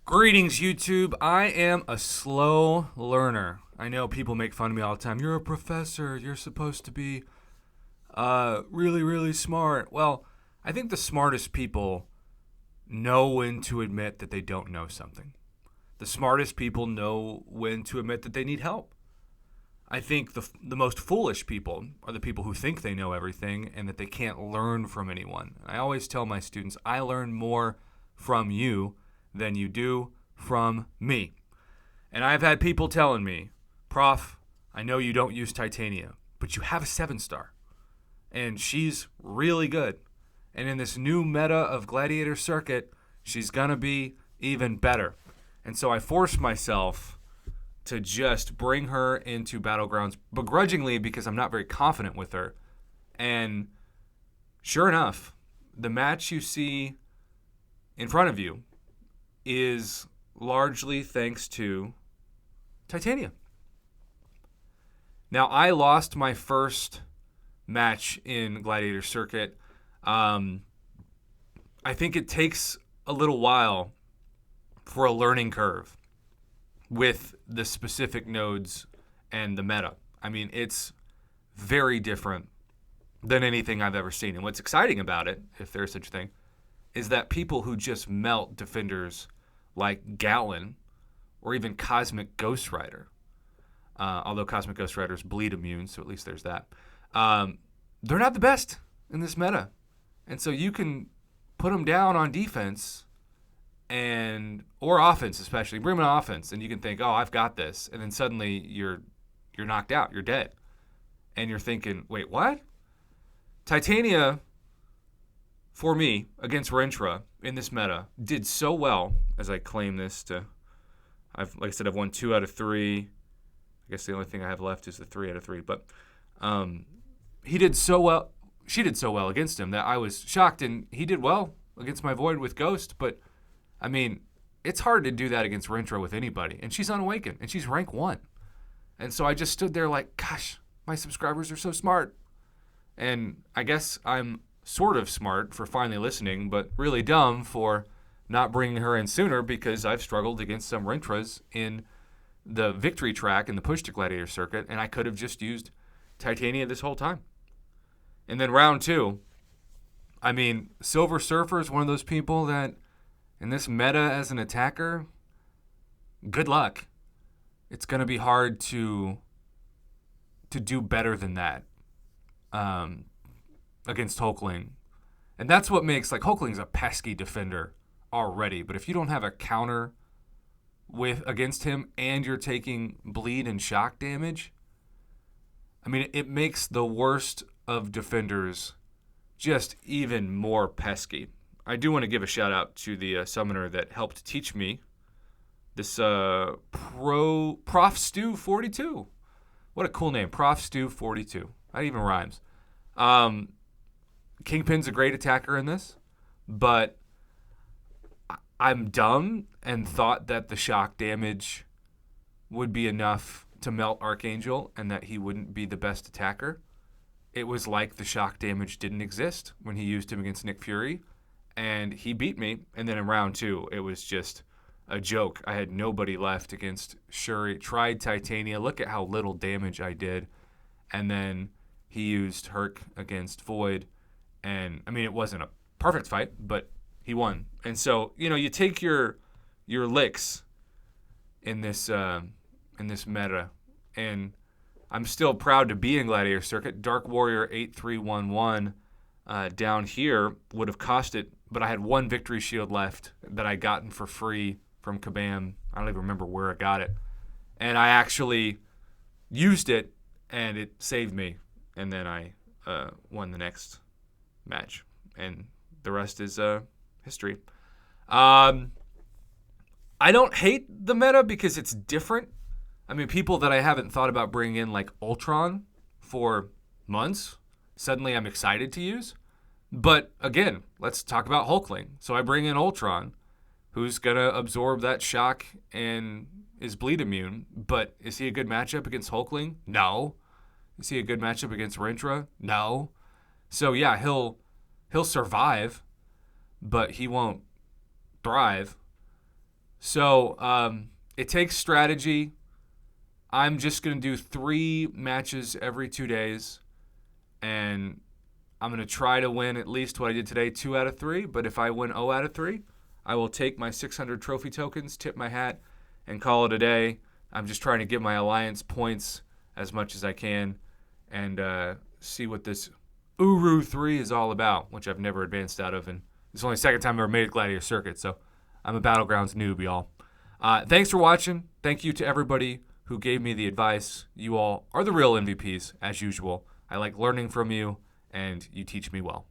Greetings, YouTube. I am a slow learner. I know people make fun of me all the time. You're a professor. You're supposed to be really, really smart. Well, I think the smartest people know when to admit that they don't know something. The smartest people know when to admit that they need help. I think the most foolish people are the people who think they know everything and that they can't learn from anyone. I always tell my students, I learn more from you than you do from me. And I've had people telling me, Prof, I know you don't use Titania, but you have a 7-star. And she's really good. And in this new meta of Gladiator Circuit, she's going to be even better. And so I forced myself to just bring her into Battlegrounds begrudgingly because I'm not very confident with her. And sure enough, the match you see in front of you is largely thanks to Titania. Now, I lost my first match in Gladiator Circuit. I think it takes a little while for a learning curve with the specific nodes and the meta. I mean, it's very different than anything I've ever seen. And what's exciting about it, if there's such a thing, is that people who just melt defenders like Gallon or even Cosmic Ghost Rider, although Cosmic Ghost Rider is bleed immune, so at least there's that, they're not the best in this meta. And so you can put them down on defense or offense, especially. Bring them on offense, and you can think, oh, I've got this. And then suddenly you're knocked out. You're dead. And you're thinking, wait, what? Titania, for me, against Rentra in this meta, did so well, as I claim this to, I've won 2 out of 3. I guess the only thing I have left is the 3 out of 3. But he did so well. She did so well against him that I was shocked, and he did well against my Void with Ghost. But, I mean, it's hard to do that against Rentra with anybody. And she's unawakened, and she's rank 1. And so I just stood there like, gosh, my subscribers are so smart. And I guess I'm sort of smart for finally listening, but really dumb for not bringing her in sooner because I've struggled against some Rentras in the victory track in the push to Gladiator Circuit, and I could have just used Titania this whole time. And then round 2, I mean, Silver Surfer is one of those people that in this meta as an attacker, good luck. It's going to be hard to do better than that against Hulkling. And that's what makes, like, Hulkling's a pesky defender already. But if you don't have a counter against him and you're taking bleed and shock damage, I mean, it makes the worst of defenders just even more pesky. I do want to give a shout out to the summoner that helped teach me this Prof Stu 42. What a cool name, Prof Stu 42. That even rhymes. Kingpin's a great attacker in this, but I'm dumb and thought that the shock damage would be enough to melt Archangel and that he wouldn't be the best attacker. It was like the shock damage didn't exist when he used him against Nick Fury, and he beat me. And then in round 2, it was just a joke. I had nobody left against Shuri. Tried Titania. Look at how little damage I did. And then he used Herc against Void. And, I mean, it wasn't a perfect fight, but he won. And so, you know, you take your licks in this meta, and I'm still proud to be in Gladiator Circuit. Dark Warrior 8311 down here would have cost it, but I had 1 victory shield left that I gotten for free from Kabam. I don't even remember where I got it. And I actually used it, and it saved me. And then I won the next match. And the rest is history. I don't hate the meta because it's different. I mean, people that I haven't thought about bringing in, like Ultron, for months, suddenly I'm excited to use. But again, let's talk about Hulkling. So I bring in Ultron, who's going to absorb that shock and is bleed immune. But is he a good matchup against Hulkling? No. Is he a good matchup against Rentra? No. So yeah, he'll survive, but he won't thrive. So it takes strategy. I'm just going to do 3 matches every 2 days, and I'm going to try to win at least what I did today, 2 out of 3. But if I win 0 out of 3, I will take my 600 trophy tokens, tip my hat, and call it a day. I'm just trying to get my alliance points as much as I can and see what this Uru 3 is all about, which I've never advanced out of. And it's only the second time I've ever made a Gladiator Circuit, so I'm a Battlegrounds noob, y'all. Thanks for watching. Thank you to everybody who gave me the advice. You all are the real MVPs, as usual. I like learning from you, and you teach me well.